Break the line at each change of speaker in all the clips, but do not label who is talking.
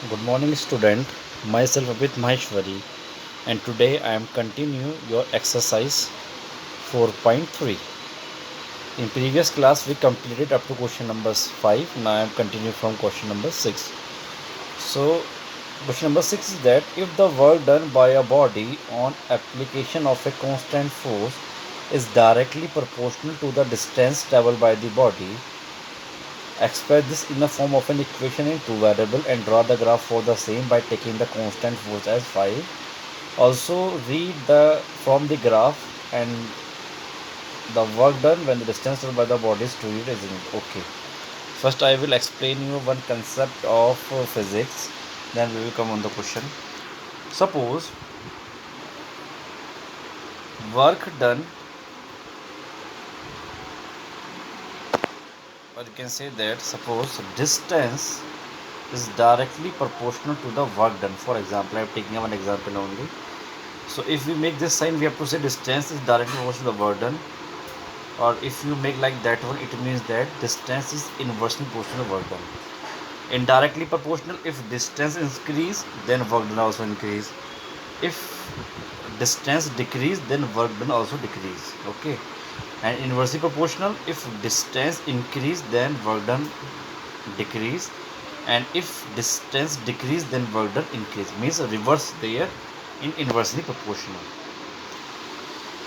Good morning, student. Myself Abhit Maheshwari, and today I am continue your exercise 4.3. In previous class, we completed up to question number 5. Now I am continuing from question number 6. So, question number 6 is that if the work done by a body on application of a constant force is directly proportional to the distance traveled by the body, express this in the form of an equation in two variable and draw the graph for the same by taking the constant force as 5. Also read the from the graph and the work done when the distance traveled by the body is 2 units. Okay. First I will explain you one concept of physics, then we will come on the question. Suppose work done, or you can say that suppose distance is directly proportional to the work done. For example, I am taking one example only. So if we make this sign, we have to say distance is directly proportional to the work done. Or if you make like that one, it means that distance is inversely proportional to work done. Indirectly proportional, if distance increase, then work done also increase. If distance decrease, then work done also decrease. Okay. And inversely proportional, if distance increase, then work done decrease. And if distance decrease, then work done increase. Means reverse there in inversely proportional.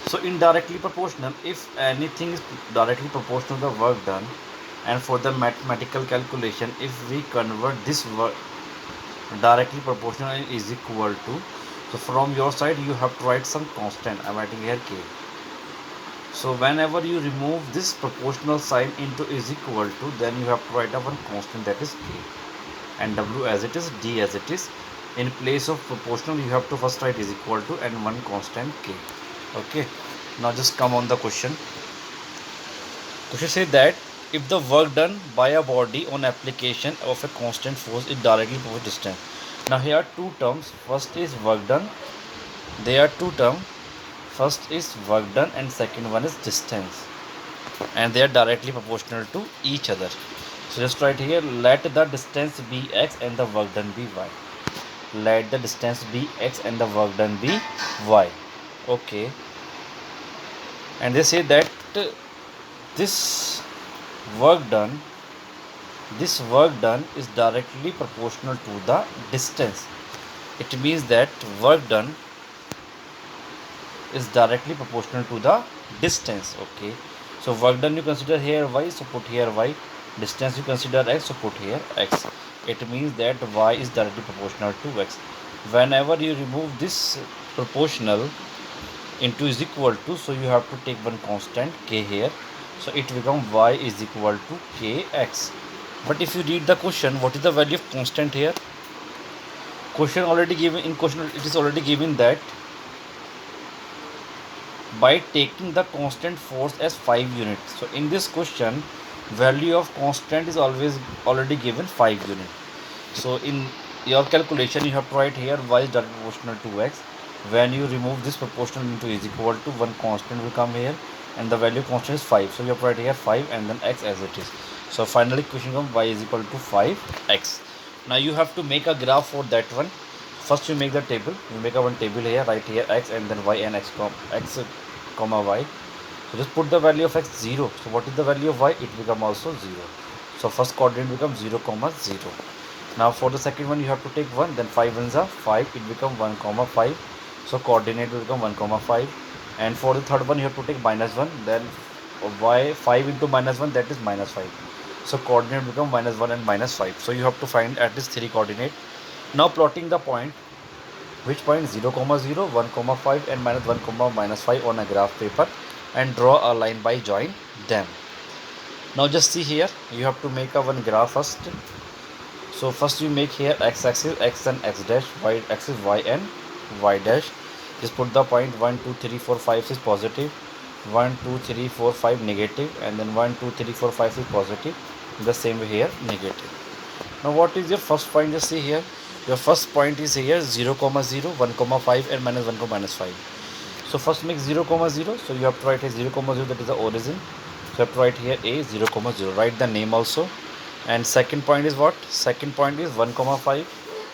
So indirectly proportional, if anything is directly proportional to the work done, and for the mathematical calculation, if we convert this work directly proportional is equal to, so from your side you have to write some constant. I'm writing here k. So whenever you remove this proportional sign into is equal to, then you have to write a one constant, that is k, and w as it is, d as it is. In place of proportional, you have to first write is equal to and one constant k. Okay. Now just come on the question. Question say that if the work done by a body on application of a constant force is directly proportional to distance. Now here are two terms. First is work done. There are two terms. First is work done and second one is distance. And they are directly proportional to each other. So just write here, let the distance be x and the work done be y. Let the distance be x and the work done be y. Okay. And they say that this work done is directly proportional to the distance. It means that work done is directly proportional to the distance. Okay. So work done you consider here y, so put here y. Distance you consider x, so put here x. It means that y is directly proportional to x. Whenever you remove this proportional into is equal to, so you have to take one constant k here. So it becomes y is equal to kx. But if you read the question, what is the value of constant here? Question already given in question, it is already given that by taking the constant force as 5 units. So in this question, value of constant is always already given 5 units. So in your calculation, you have to write here y is directly proportional to x. When you remove this proportional into is equal to, one constant will come here and the value constant is 5. So you have to write here 5 and then x as it is. So finally equation comes y is equal to 5x. Now you have to make a graph for that one. First you make the table. You make a one table here, write here x and then y and x comma y. So just put the value of x 0. So what is the value of y? It become also 0. So first coordinate becomes 0 comma 0. Now for the second one you have to take 1, then 5 ones are 5, it become 1 comma 5. So coordinate will become 1 comma 5. And for the third one you have to take minus 1, then y 5 into minus 1, that is minus 5. So coordinate will become minus 1 and minus 5. So you have to find at least 3 coordinate. Now plotting the point, which point 0 comma 0, 1 comma 5 and minus 1 comma minus 5 on a graph paper, and draw a line by join them. Now just see here, you have to make a one graph first. So first you make here x axis, x and x dash, y axis, y and y dash. Just put the point 1 2 3 4 5 is positive, 1 2 3 4 5 negative, and then 1 2 3 4 5 is positive. The same way here negative. Now what is your first point? Just see here, your first point is here 0 comma 0, 1 comma 5 and minus 1 comma minus 5. So first make 0 comma 0. So you have to write here 0 comma 0, that is the origin. So you have to write here a 0 comma 0. Write the name also. And second point is what? Second point is 1 comma 5.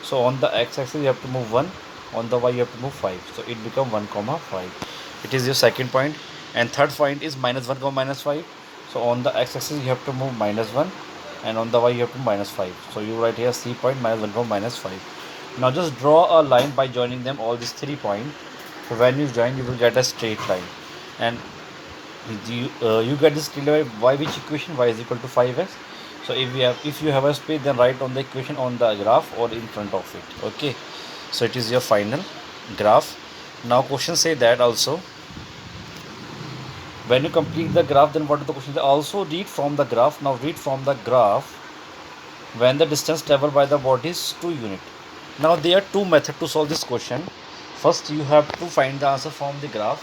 So on the x-axis you have to move 1, on the y you have to move 5. So it become 1 comma 5. It is your second point. And third point is minus 1 comma minus 5. So on the x-axis you have to move minus 1, and on the y you have to minus 5. So you write here C point minus 1 comma minus 5. Now just draw a line by joining them all these 3 points. So when you join, you will get a straight line. And you get this straight line by which equation? Y is equal to 5x. So if you have a space, then write on the equation on the graph or in front of it. Okay. So it is your final graph. Now question say that also, when you complete the graph, then what is the question? Also read from the graph. Now read from the graph when the distance traveled by the body is 2 units. Now there are two methods to solve this question. First you have to find the answer from the graph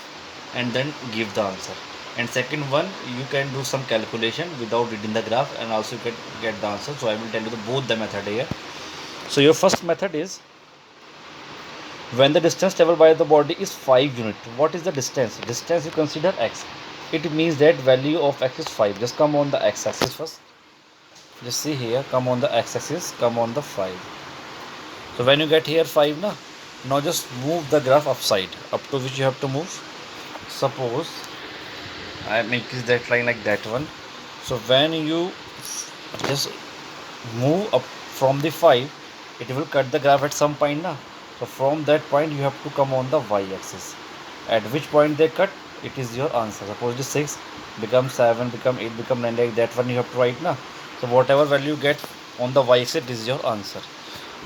and then give the answer. And second one, you can do some calculation without reading the graph and also you can get the answer. So I will tell you both the method here. So your first method is, when the distance traveled by the body is 5 units. What is the distance? Distance you consider x. It means that value of x is 5. Just come on the x-axis first. Just see here, come on the x-axis, come on the 5. So when you get here 5, now just move the graph upside, up to which you have to move. Suppose I make that line like that one. So when you just move up from the 5, it will cut the graph at some point. So from that point you have to come on the y-axis. At which point they cut, it is your answer. Suppose this 6 become 7, become 8, become 9, like that one you have to write. So whatever value you get on the y-axis is your answer.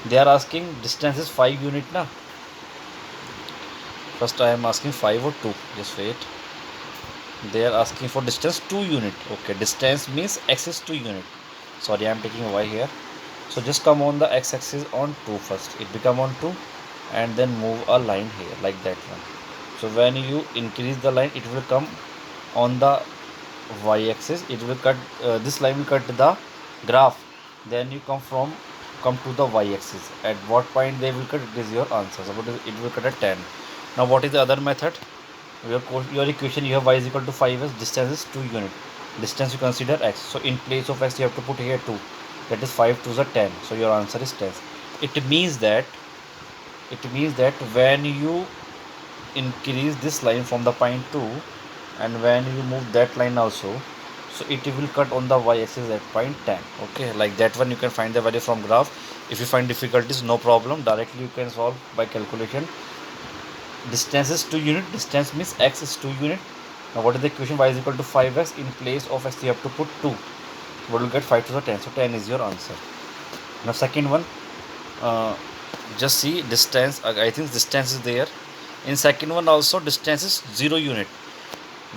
They are asking distance is 5 unit. First I am asking 5 or 2. Just wait. They are asking for distance 2 unit. Okay, distance means x is 2 unit. Sorry, I am taking y here. So just come on the x-axis on 2 first. It become on 2 and then move a line here like that one. So when you increase the line, it will come on the y-axis. It will cut this line will cut the graph. Then you come to the y-axis. At what point they will cut, it is your answer. Suppose it will cut at 10. Now what is the other method? Your equation, you have y is equal to 5s, distance is 2 unit. Distance you consider x. So in place of x you have to put here 2. That is 5 2s are 10. So your answer is 10. It means that when you increase this line from the point 2 and when you move that line also, so it will cut on the y-axis at point 10. Okay, like that one you can find the value from graph. If you find difficulties, no problem, directly you can solve by calculation. Distance is 2 unit. Distance means x is 2 unit. Now what is the equation? Y is equal to 5x. In place of x you have to put 2. What will get? 5 to the 10. So 10 is your answer. Now second one, just see distance. I think distance is there. In second one also distance is 0 unit.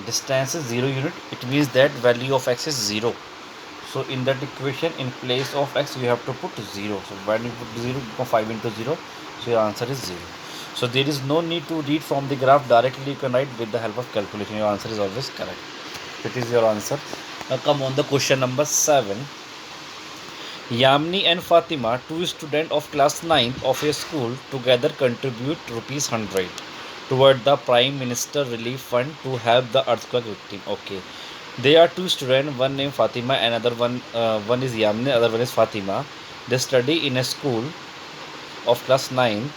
Distance is 0 unit. It means that value of x is 0. So in that equation, in place of x you have to put 0. So when you put 0, become 5 into 0. So your answer is 0. So there is no need to read from the graph, directly you can write with the help of calculation. Your answer is always correct. It is your answer. Now come on the question number 7. Yamni and Fatima, two students of class 9th of a school, together contribute rupees 100 toward the Prime Minister Relief Fund to help the earthquake victim. Okay. They are two students, one named Fatima, another one is Yamni, other one is Fatima. They study in a school of class 9,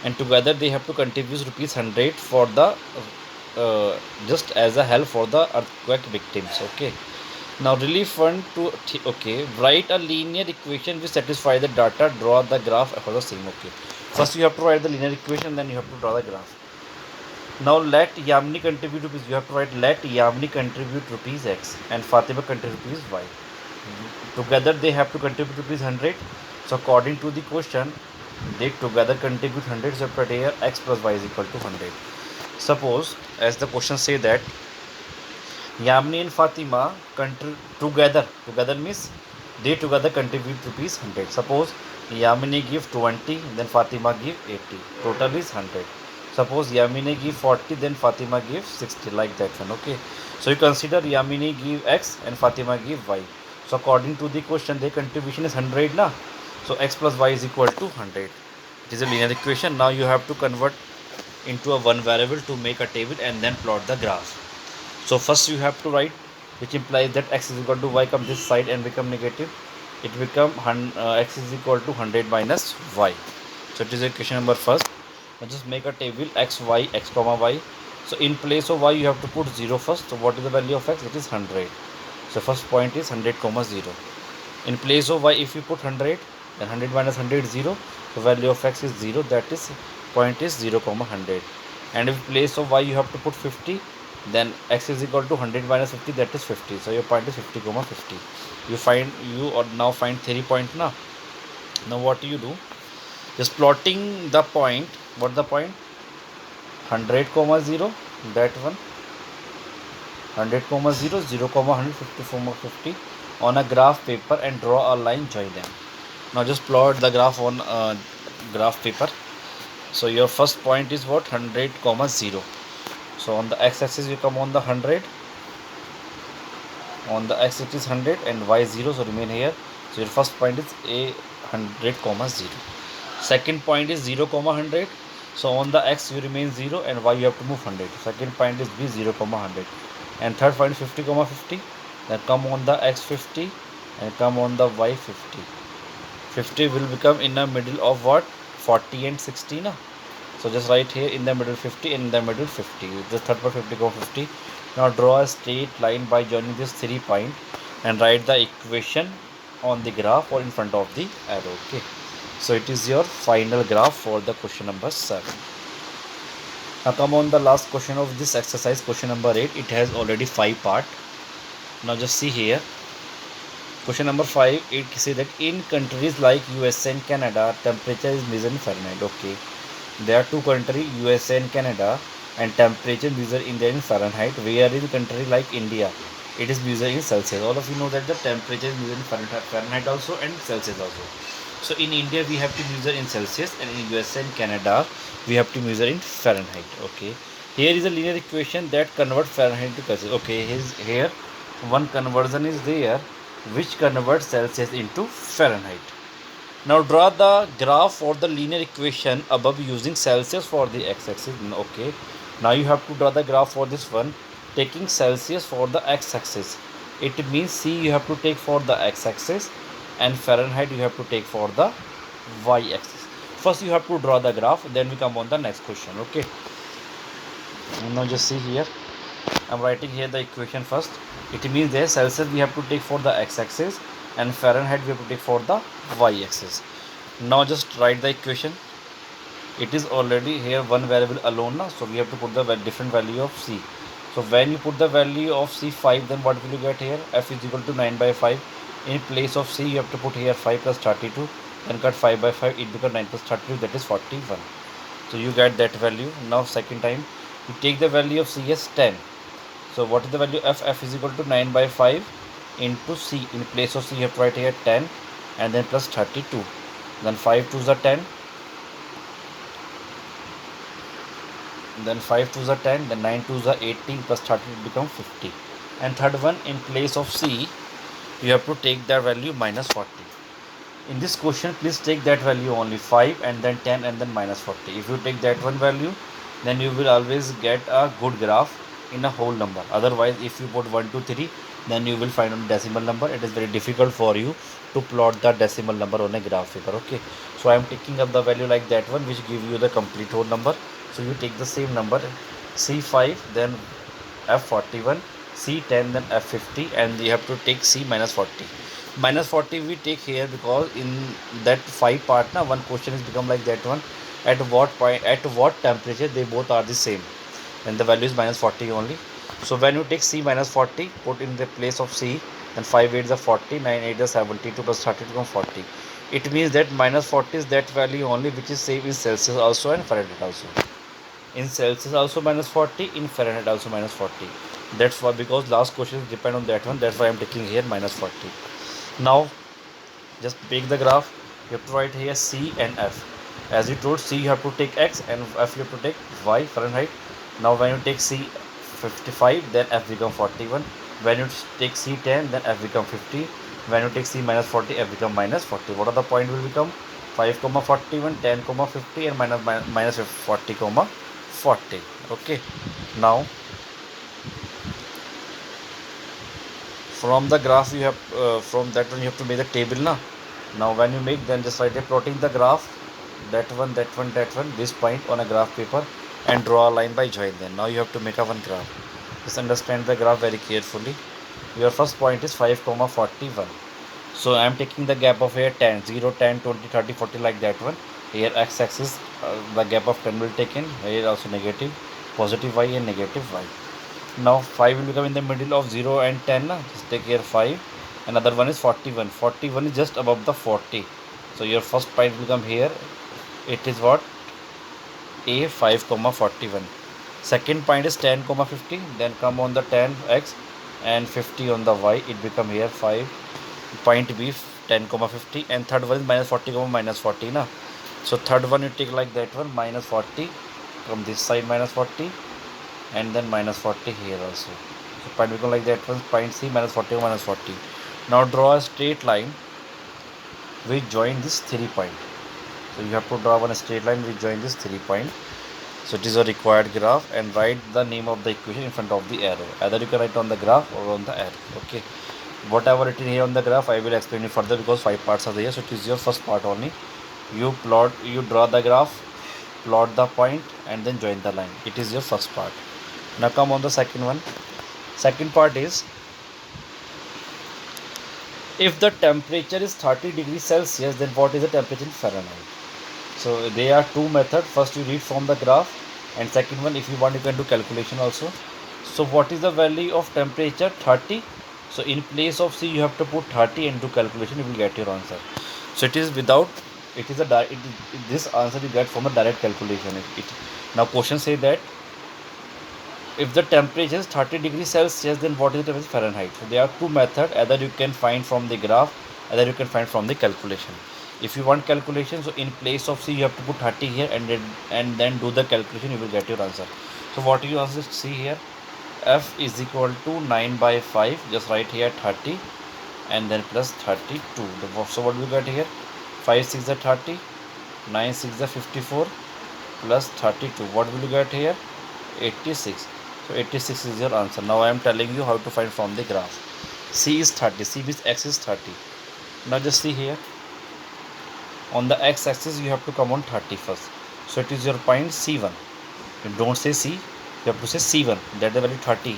and together they have to contribute rupees 100 for the just as a help for the earthquake victims. Okay. Now relief fund to write a linear equation which satisfy the data. Draw the graph for the same. Okay. First you have to write the linear equation, then you have to draw the graph. Now let Yamni contribute rupees. You have to write let Yamni contribute rupees x and Fatima contribute rupees y. Together they have to contribute rupees 100. So according to the question, they together contribute 100. So put here x plus y is equal to 100. Suppose as the question say that Yamni and Fatima together means they together contribute rupees 100. Suppose Yamini give 20, then Fatima give 80. Total is 100. Suppose Yamini give 40, then Fatima give 60, like that one. Okay. So you consider Yamini give x and Fatima give y. So according to the question, their contribution is 100 na. So x plus y is equal to 100. It is a linear equation. Now you have to convert into a one variable to make a table and then plot the graph. So first you have to write, which implies that x is equal to y come this side and become negative. it become x is equal to 100 minus y. So it is equation number first. Now just make a table x, y, x comma y. So in place of y you have to put 0 first. So what is the value of x? It is 100. So first point is 100 comma 0. In place of y if you put 100, then 100 minus 100 is 0. So value of x is 0, that is point is 0 comma 100. And if place of y you have to put 50, then x is equal to 100 minus 50, that is 50. So your point is 50 comma 50. You or now find 3 point now. Now what do you do? Just plotting the point. What the point? 100 comma 0, that one. 100 comma 0, 0 comma 150 comma 50 on a graph paper and draw a line join them. Now just plot the graph on graph paper. So your first point is what? 100 comma 0. So on the x-axis you come on the 100, on the x-axis 100 and y0, so remain here. So your first point is a 100 comma 0. Second point is 0 comma 100. So on the x you remain 0 and y you have to move 100. Second point is b 0 comma 100. And third point 50 comma 50. Then come on the x 50 and come on the y 50. 50 will become in the middle of what? 40 and 60 na? So just write here in the middle 50 and in the middle 50. The third part 50 comma 50. Now draw a straight line by joining this 3 point and write the equation on the graph or in front of the arrow. Okay. So it is your final graph for the question number 7. Now come on the last question of this exercise, question number 8. It has already 5 parts. Now just see here. Question number 5, it says that in countries like USA and Canada, temperature is measured in Fahrenheit. Okay. There are two countries, USA and Canada, and temperature measured in there in Fahrenheit. Where in country like India, it is measured in Celsius. All of you know that the temperature is measured in Fahrenheit also and Celsius also. So in India we have to measure in Celsius, and in USA and Canada we have to measure in Fahrenheit. Okay. Here is a linear equation that converts Fahrenheit to Celsius. Okay. Here one conversion is there which converts Celsius into Fahrenheit. Now draw the graph for the linear equation above using Celsius for the x-axis. Okay. Now you have to draw the graph for this one taking Celsius for the x-axis. It means C you have to take for the x-axis and Fahrenheit you have to take for the y-axis. First you have to draw the graph, then we come on the next question. Okay. Now just see here. I'm writing here the equation first. It means there Celsius we have to take for the x-axis and Fahrenheit we have to take for the y-axis. Now just write the equation. It is already here one variable alone now, so we have to put the different value of C. So when you put the value of C 5, then what will you get here? F is equal to 9 by 5. In place of C you have to put here 5 plus 32. Then cut 5 by 5, it becomes 9 plus 32, that is 41. So you get that value. Now second time you take the value of C as 10. So what is the value of F is equal to 9 by 5 into C. In place of C you have to write here 10 and then plus 32. Then 5 2s are 10. Then 5 2s are 10. Then 9 2s are 18 plus 30 become 50. And third one, in place of C you have to take that value minus 40. In this question please take that value only 5 and then 10 and then minus 40. If you take that one value, then you will always get a good graph in a whole number. Otherwise if you put 1 2 3, then you will find a decimal number. It is very difficult for you to plot the decimal number on a graph paper. Okay. So I am taking up the value like that one which give you the complete whole number. So you take the same number C5 then F41, C10 then F50, and you have to take C minus 40. Minus 40 we take here because in that 5 part now one question is become like that one. At what point, at what temperature they both are the same, and the value is minus 40 only. So when you take C minus 40, put in the place of C, then 5 8 is 40, 9 8 is 72 plus 30 becomes 40. It means that minus 40 is that value only which is same in Celsius also and Fahrenheit also. In Celsius also minus 40, in Fahrenheit also minus 40. That's why, because last question depend on that one, that's why I'm taking here minus 40. Now just make the graph. You have to write here C and F. As you told, C you have to take X and F you have to take Y, Fahrenheit. Now when you take C 55, then F become 41. When you take C 10, then F become 50. When you take C minus 40, F become minus 40. What are the point will become? 5 41, 10 50, and minus 40 40. Okay. Now From the graph you have from that one you have to make the table now. Now when you make, then just write a plotting the graph, that one, that one, that one, this point on a graph paper, and draw a line by join them. Now you have to make a one graph. Just understand the graph very carefully. Your first point is 5 comma 41. So I am taking the gap of here 10, 0, 10, 20, 30, 40, like that one. Here x axis, the gap of 10 will take in, here also negative, positive y and negative y. Now 5 will become in the middle of 0 and 10 na? Just take here 5. Another one is 41. 41 is just above the 40. So your first point will come here. It is what? A 5 comma 41. Second point is 10 comma 50. Then come on the 10x and 50 on the y. It become here 5. Point B 10 comma 50. And third one is minus 40 comma minus 40 na? So third one you take like that one, minus 40 from this side, minus 40, and then minus 40 here also. So point become like that one, point C, minus 40 minus 40. Now draw a straight line which join this 3 point. So you have to draw one straight line which join this 3 point. So it is a required graph, and write the name of the equation in front of the arrow. Either you can write on the graph or on the arrow. Okay, whatever written here on the graph I will explain it further, because 5 parts are there. So it is your first part only. You draw the graph, plot the point, and then join the line. It is your first part. Now come on the second one. Second part is, if the temperature is 30 degrees Celsius, then what is the temperature in Fahrenheit? So there are two methods. First you read from the graph, and second one, if you want, you can do calculation also. So what is the value of temperature? 30. So in place of C you have to put 30 and do calculation, you will get your answer. So it is without, it is a this answer you get from a direct calculation. Now question say that if the temperature is 30 degrees Celsius, then what is the temperature Fahrenheit? So there are two methods. Either you can find from the graph, either you can find from the calculation. If you want calculation, so in place of C you have to put 30 here, and then do the calculation, you will get your answer. So what you answer see here, F is equal to 9 by 5, just write here 30, and then plus 32. So what do you get here? 5 6 is 30, 9 6 is 54, plus 32. What will you get here? 86. So 86 is your answer. Now I am telling you how to find from the graph. C is 30. C means x is 30. Now just see here. On the x axis you have to come on 30 first. So it is your point C1. You don't say C. You have to say C1. That is the value 30.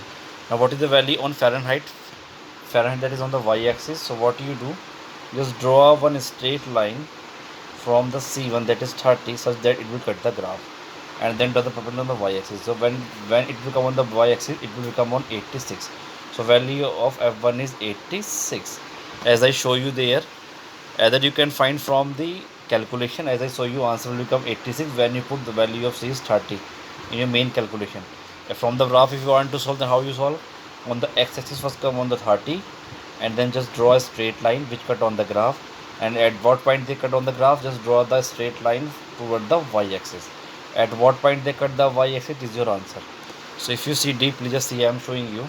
Now what is the value on Fahrenheit? Fahrenheit, that is on the y axis. So what you do? Just draw one straight line from the C1, that is 30, such that it will cut the graph, and then draw the perpendicular on the y-axis. So when it will come on the y-axis, it will become on 86. So value of F1 is 86. As I show you there, either you can find from the calculation, as I show you, answer will become 86 when you put the value of C is 30 in your main calculation. From the graph, if you want to solve, then how you solve? On the x-axis first come on the 30, and then just draw a straight line which cut on the graph, and at what point they cut on the graph, just draw the straight line toward the y-axis. At what point they cut the y-axis is your answer. So if you see deeply, just see I am showing you,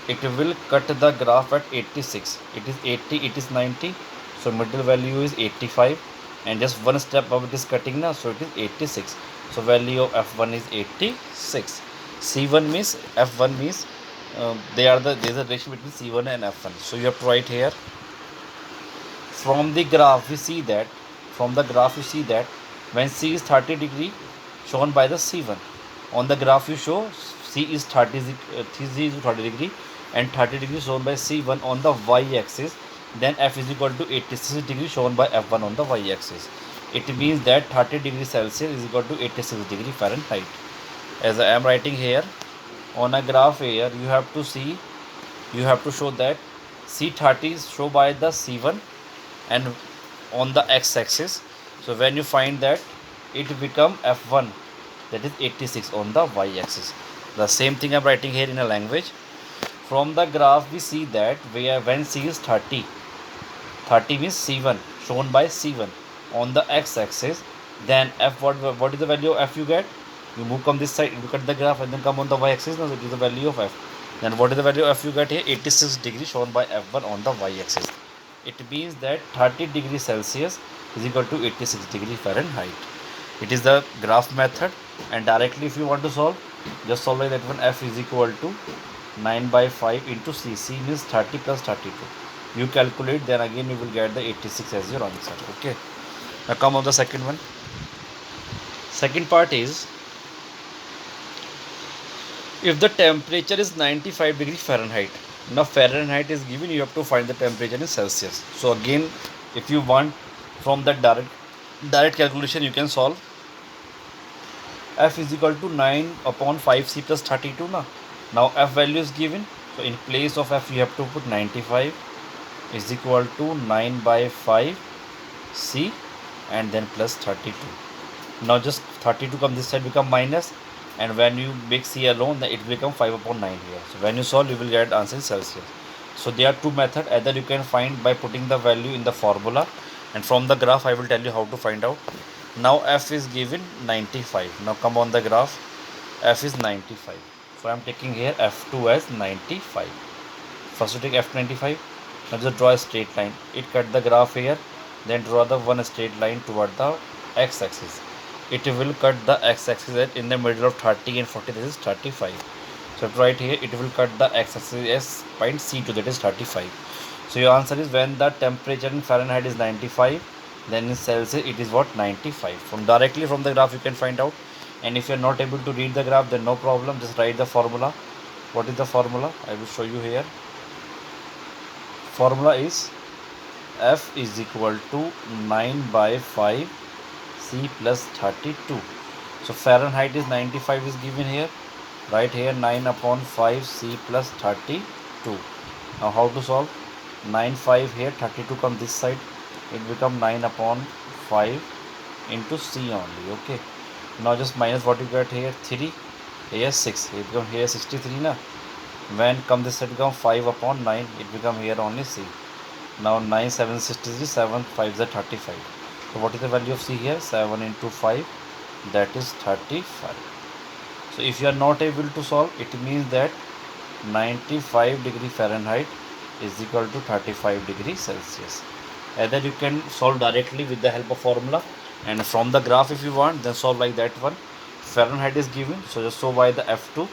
it will cut the graph at 86. It is 80, it is 90, so middle value is 85, and just one step above it is cutting now, so it is 86. So value of F1 is 86. C1 means, F1 means there is a relation between C1 and F1. So you have to write here. From the graph we see that, when C is 30 degree shown by the C1, on the graph you show C is 30 degree and 30 degree shown by C1 on the y-axis, then F is equal to 86 degree shown by F1 on the y-axis. It means that 30 degree Celsius is equal to 86 degree Fahrenheit. As I am writing here on a graph here, you have to show that C30 is shown by the C1 and on the x-axis. So when you find that, it become F1, that is 86 on the y-axis. The same thing I am writing here in a language. From the graph we see that when C is 30 means C1 shown by C1 on the x-axis, then F, what is the value of F you get? You move from this side, you cut the graph, and then come on the y-axis. Now it is the value of F. Then what is the value of F you get here? 86 degree shown by F1 on the y-axis. It means that 30 degree Celsius is equal to 86 degree Fahrenheit. It is the graph method, and directly if you want to solve, just solve like that one. F is equal to 9 by 5 into C. C means 30 plus 32. You calculate, then again you will get the 86 as your answer. Okay. Now come on the second one. Second part is, if the temperature is 95 degree Fahrenheit. Now Fahrenheit is given, you have to find the temperature in Celsius. So again, if you want from that direct calculation, you can solve. F is equal to 9 upon 5C plus 32 na. Now F value is given, so in place of F you have to put 95 is equal to 9 by 5 C and then plus 32. Now just 32 come this side, become minus, and when you make C alone, then it will become 5 upon 9 here. So when you solve, you will get answer in Celsius. So there are two methods. Either you can find by putting the value in the formula, and from the graph I will tell you how to find out. Now F is given 95. Now come on the graph. F is 95. So I am taking here F2 as 95. First you take F95. Now just draw a straight line. It cut the graph here. Then draw the one straight line toward the x-axis. It will cut the x-axis in the middle of 30 and 40, that is 35. So right here it will cut the x-axis as point C2, that is 35. So your answer is, when the temperature in Fahrenheit is 95, then in Celsius it is what, 95. From directly from the graph you can find out. And if you are not able to read the graph, then no problem, just write the formula. What is the formula? I will show you here. Formula is F is equal to 9 by 5 C plus 32. So Fahrenheit is 95 is given here. Right here 9 upon 5 C plus 32. Now how to solve? 9 5 here, 32 come this side. It become 9 upon 5 into C only. Okay. Now just minus what you get here, 3. Here 6. It become here 63 na. When come this side, become 5 upon 9. It become here only C. Now 9 7 63, 7 5 is 35. So what is the value of C here? 7 into 5, that is 35. So if you are not able to solve, it means that 95 degree Fahrenheit is equal to 35 degree Celsius. Either you can solve directly with the help of formula, and from the graph if you want, then solve like that one. Fahrenheit is given, so just show by the F2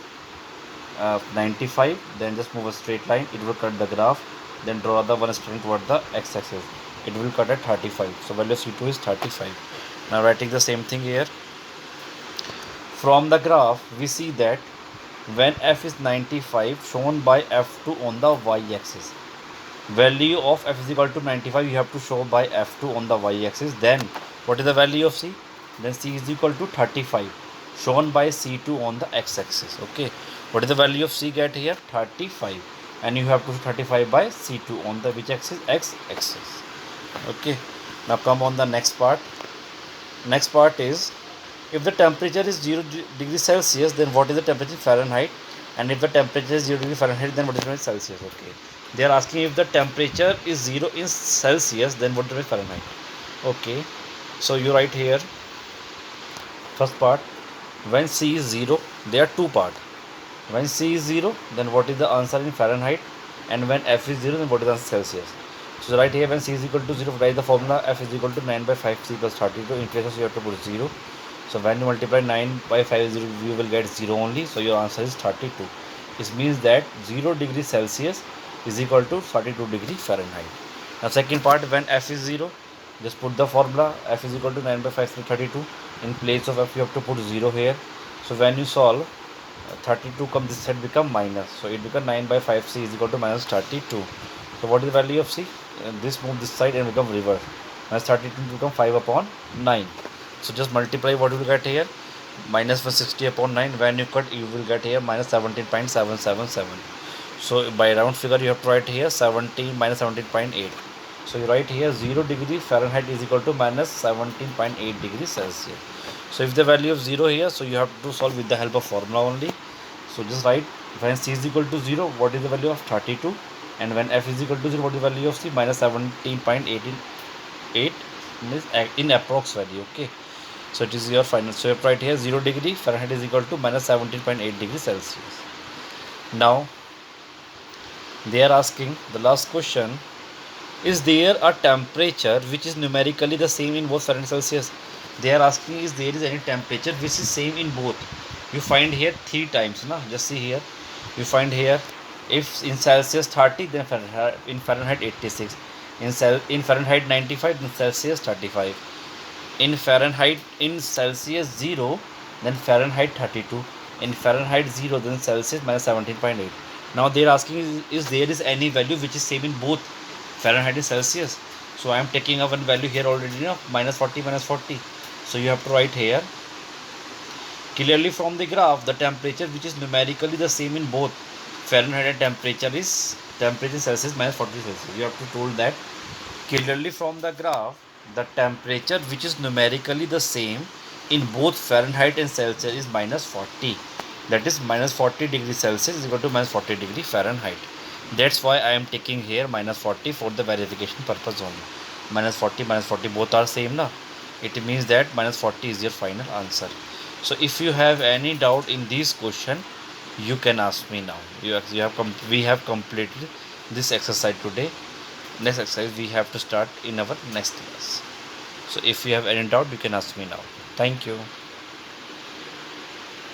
95, then just move a straight line. It will cut the graph, then draw the one straight toward the x-axis. It will cut at 35. So value of C2 is 35. Now writing the same thing here. From the graph we see that when F is 95, shown by F2 on the y-axis. Value of F is equal to 95, you have to show by F2 on the y-axis. Then what is the value of C? Then C is equal to 35, shown by C2 on the x-axis. Okay, what is the value of C get here? 35, and you have to 35 by C2 on the which axis? X-axis. Okay, now come on the next part. Next part is, if the temperature is 0 degrees Celsius, then what is the temperature in Fahrenheit? And if the temperature is 0 degree Fahrenheit, then what is the Celsius? Okay, they are asking if the temperature is 0 in Celsius, then what is the Fahrenheit? Okay, so you write here. First part, when C is 0, there are two parts. When C is 0, then what is the answer in Fahrenheit? And when F is 0, then what is the answer in Celsius? So right here, when C is equal to 0, write the formula. F is equal to 9 by 5 C plus 32. In place of C, you have to put 0. So when you multiply 9 by 5, you will get 0 only. So your answer is 32. This means that 0 degree Celsius is equal to 32 degree Fahrenheit. Now second part, when F is 0, just put the formula. F is equal to 9 by 5 32. In place of F, you have to put 0 here. So when you solve, 32 come this side, become minus. So it become 9 by 5 C is equal to minus 32. So what is the value of C? This move this side and become reverse. Minus 32 become 5 upon 9. So just multiply what you will get here. Minus 160 upon 9. When you cut, you will get here minus 17.777. So by round figure, you have to write here 17 minus 17.8. So you write here 0 degree Fahrenheit is equal to minus 17.8 degrees Celsius. So if the value of 0 here, so you have to solve with the help of formula only. So just write, when C is equal to 0, what is the value of 32? And when F is equal to 0, what is the value of C? Minus 17.8 means in approx value. Okay, so it is your final. So you have to write here 0 degree Fahrenheit is equal to minus 17.8 degrees Celsius. Now they are asking the last question, is there a temperature which is numerically the same in both Fahrenheit and Celsius? They are asking, is there is any temperature which is same in both. You find here 3 times, na? Just see here. You find here, if in Celsius 30, then in Fahrenheit 86, in Fahrenheit 95, then Celsius 35, in Celsius 0, then Fahrenheit 32, in Fahrenheit 0, then Celsius minus 17.8. Now they are asking, is there is any value which is same in both Fahrenheit and Celsius? So I am taking up one value here already, minus 40 minus 40. So you have to write here, clearly from the graph, the temperature which is numerically the same in both Fahrenheit and temperature Celsius minus 40 Celsius. You have to told that clearly from the graph, the temperature which is numerically the same in both Fahrenheit and Celsius is minus 40. That is minus 40 degree Celsius is equal to minus 40 degree Fahrenheit. That's why I am taking here minus 40 for the verification purpose only. Minus 40 both are same now. It means that minus 40 is your final answer. So if you have any doubt in this question, you can ask me now. We have completed this exercise today. Next exercise we have to start in our next class. So if you have any doubt, you can ask me now. Thank you.